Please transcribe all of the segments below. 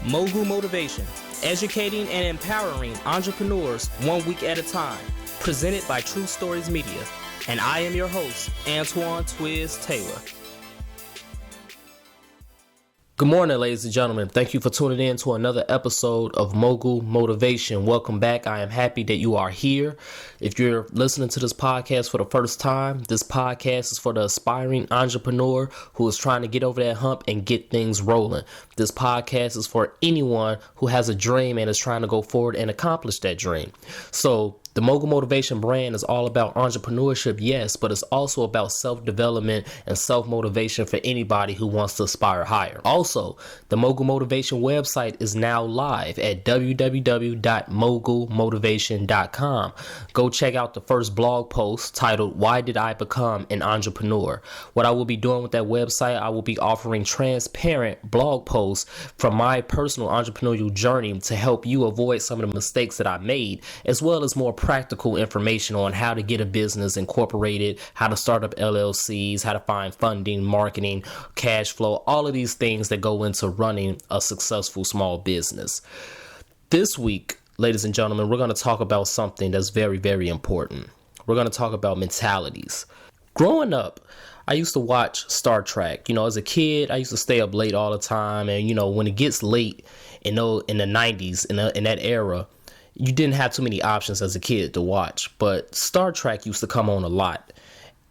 Mogul Motivation, educating and empowering entrepreneurs 1 week at a time. Presented by True Stories Media. And I am your host, Antoine Twiz Taylor. Good morning, ladies and gentlemen. Thank you for tuning in to another episode of Mogul Motivation. Welcome back. I am happy that you are here. If you're listening to this podcast for the first time, this podcast is for the aspiring entrepreneur who is trying to get over that hump and get things rolling. This podcast is for anyone who has a dream and is trying to go forward and accomplish that dream. So the Mogul Motivation brand is all about entrepreneurship, yes, but it's also about self-development and self-motivation for anybody who wants to aspire higher. Also, the Mogul Motivation website is now live at www.mogulmotivation.com. Go check out the first blog post titled, "Why Did I Become an Entrepreneur?" What I will be doing with that website, I will be offering transparent blog posts from my personal entrepreneurial journey to help you avoid some of the mistakes that I made, as well as more practical information on how to get a business incorporated, how to start up LLCs, how to find funding, marketing, cash flow, all of these things that go into running a successful small business. This week, ladies and gentlemen, we're going to talk about something that's very, very important. We're going to talk about mentalities. Growing up, I used to watch Star Trek. As a kid, I used to stay up late all the time. And, when it gets late, in the 90s, in that era, you didn't have too many options as a kid to watch, but Star Trek used to come on a lot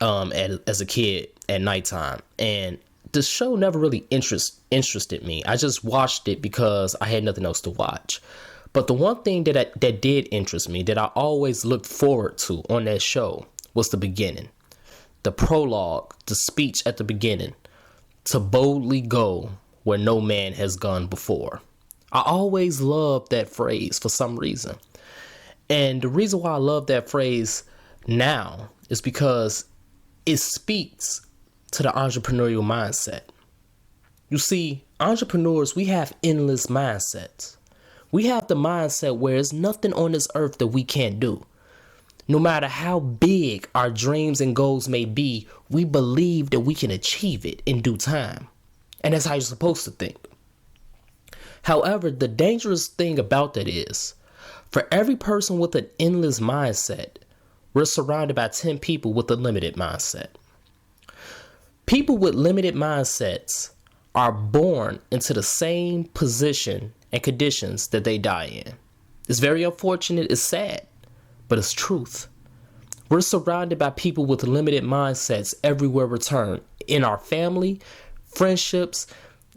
as a kid at nighttime. And the show never really interested me. I just watched it because I had nothing else to watch. But the one thing that did interest me, that I always looked forward to on that show, was the beginning. The prologue, the speech at the beginning, to boldly go where no man has gone before. I always loved that phrase for some reason. And the reason why I love that phrase now is because it speaks to the entrepreneurial mindset. You see, entrepreneurs, we have endless mindsets. We have the mindset where there's nothing on this earth that we can't do. No matter how big our dreams and goals may be, we believe that we can achieve it in due time. And that's how you're supposed to think. However, the dangerous thing about that is, for every person with an endless mindset, we're surrounded by 10 people with a limited mindset. People with limited mindsets are born into the same position and conditions that they die in. It's very unfortunate, it's sad, but it's truth. We're surrounded by people with limited mindsets everywhere we turn, in our family, friendships.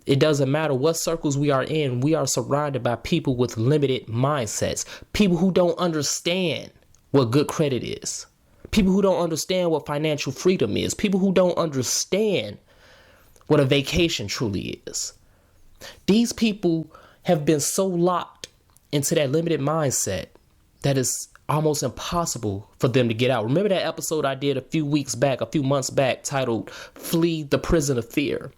It doesn't matter what circles we are in, we are surrounded by people with limited mindsets. People who don't understand what good credit is. People who don't understand what financial freedom is. People who don't understand what a vacation truly is. These people have been so locked into that limited mindset that it's almost impossible for them to get out. Remember that episode I did a few months back, titled "Flee the Prison of Fear"?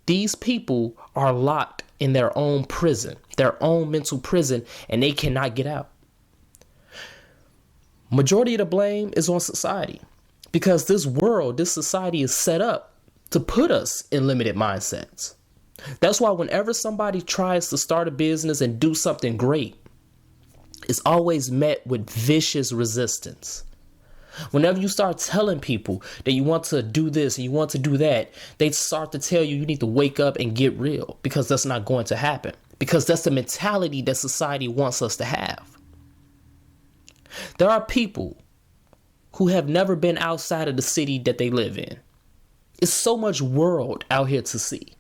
These people are locked in their own prison, their own mental prison, and they cannot get out. Majority of the blame is on society, because this society is set up to put us in limited mindsets. That's why whenever somebody tries to start a business and do something great, it's always met with vicious resistance. Whenever you start telling people that you want to do this and you want to do that, they start to tell you need to wake up and get real, because that's not going to happen. Because that's the mentality that society wants us to have. There are people who have never been outside of the city that they live in. It's so much world out here to see.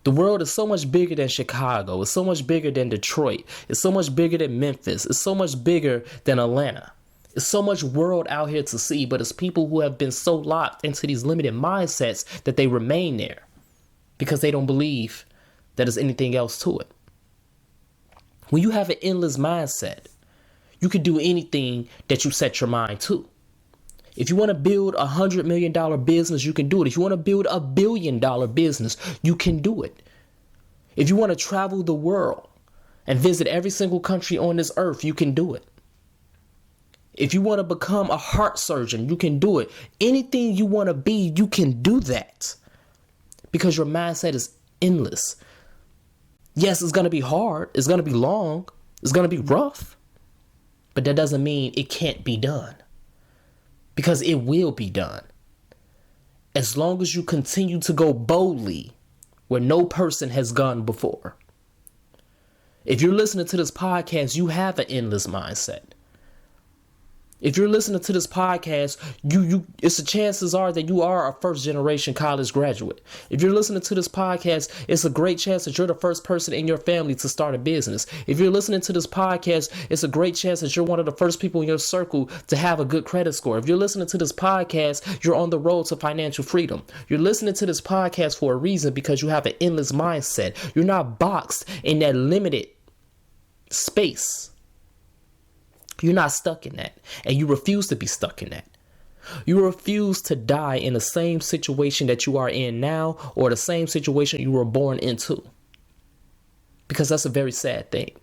The world is so much bigger than Chicago. It's so much bigger than Detroit. It's so much bigger than Memphis. It's so much bigger than Atlanta. There's so much world out here to see, but it's people who have been so locked into these limited mindsets that they remain there because they don't believe that there's anything else to it. When you have an endless mindset, you can do anything that you set your mind to. If you want to build $100 million business, you can do it. If you want to build $1 billion business, you can do it. If you want to travel the world and visit every single country on this earth, you can do it. If you want to become a heart surgeon, you can do it. Anything you want to be, you can do that. Because your mindset is endless. Yes, it's going to be hard. It's going to be long. It's going to be rough. But that doesn't mean it can't be done. Because it will be done. As long as you continue to go boldly where no person has gone before. If you're listening to this podcast, you have an endless mindset. If you're listening to this podcast, it's the chances are that you are a first generation college graduate. If you're listening to this podcast, it's a great chance that you're the first person in your family to start a business. If you're listening to this podcast, it's a great chance that you're one of the first people in your circle to have a good credit score. If you're listening to this podcast, you're on the road to financial freedom. You're listening to this podcast for a reason because you have an endless mindset. You're not boxed in that limited space. You're not stuck in that, and you refuse to be stuck in that. You refuse to die in the same situation that you are in now or the same situation you were born into. Because that's a very sad thing.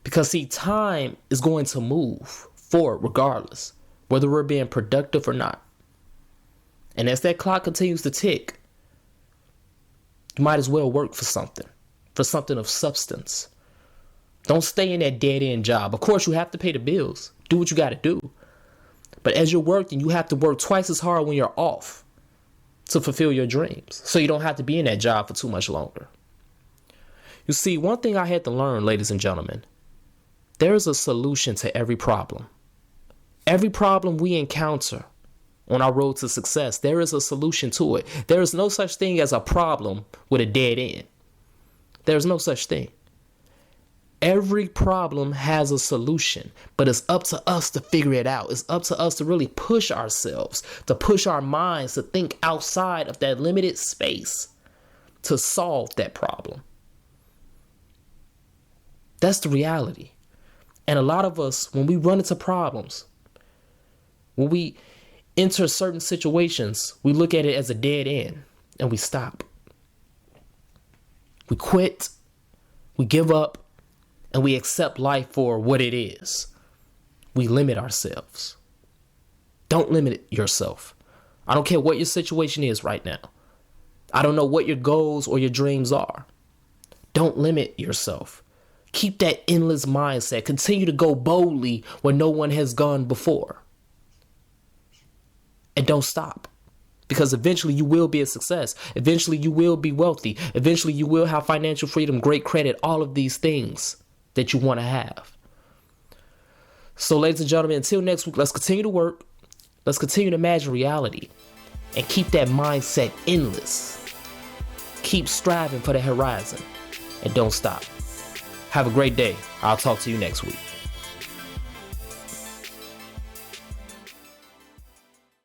Because see, time is going to move forward regardless, whether we're being productive or not. And as that clock continues to tick, you might as well work for something of substance. Don't stay in that dead-end job. Of course, you have to pay the bills. Do what you got to do. But as you're working, you have to work twice as hard when you're off to fulfill your dreams. So you don't have to be in that job for too much longer. You see, one thing I had to learn, ladies and gentlemen, there is a solution to every problem. Every problem we encounter on our road to success, there is a solution to it. There is no such thing as a problem with a dead end. There's no such thing. Every problem has a solution, but it's up to us to figure it out. It's up to us to really push ourselves, to push our minds, to think outside of that limited space to solve that problem. That's the reality. And a lot of us, when we run into problems, when we enter certain situations, we look at it as a dead end and we stop. We quit, we give up, and we accept life for what it is. We limit ourselves. Don't limit yourself. I don't care what your situation is right now. I don't know what your goals or your dreams are. Don't limit yourself. Keep that endless mindset. Continue to go boldly where no one has gone before. And don't stop. Because eventually you will be a success. Eventually you will be wealthy. Eventually you will have financial freedom, great credit, all of these things that you want to have. So ladies and gentlemen, until next week, let's continue to work. Let's continue to imagine reality and keep that mindset endless. Keep striving for the horizon and don't stop. Have a great day. I'll talk to you next week.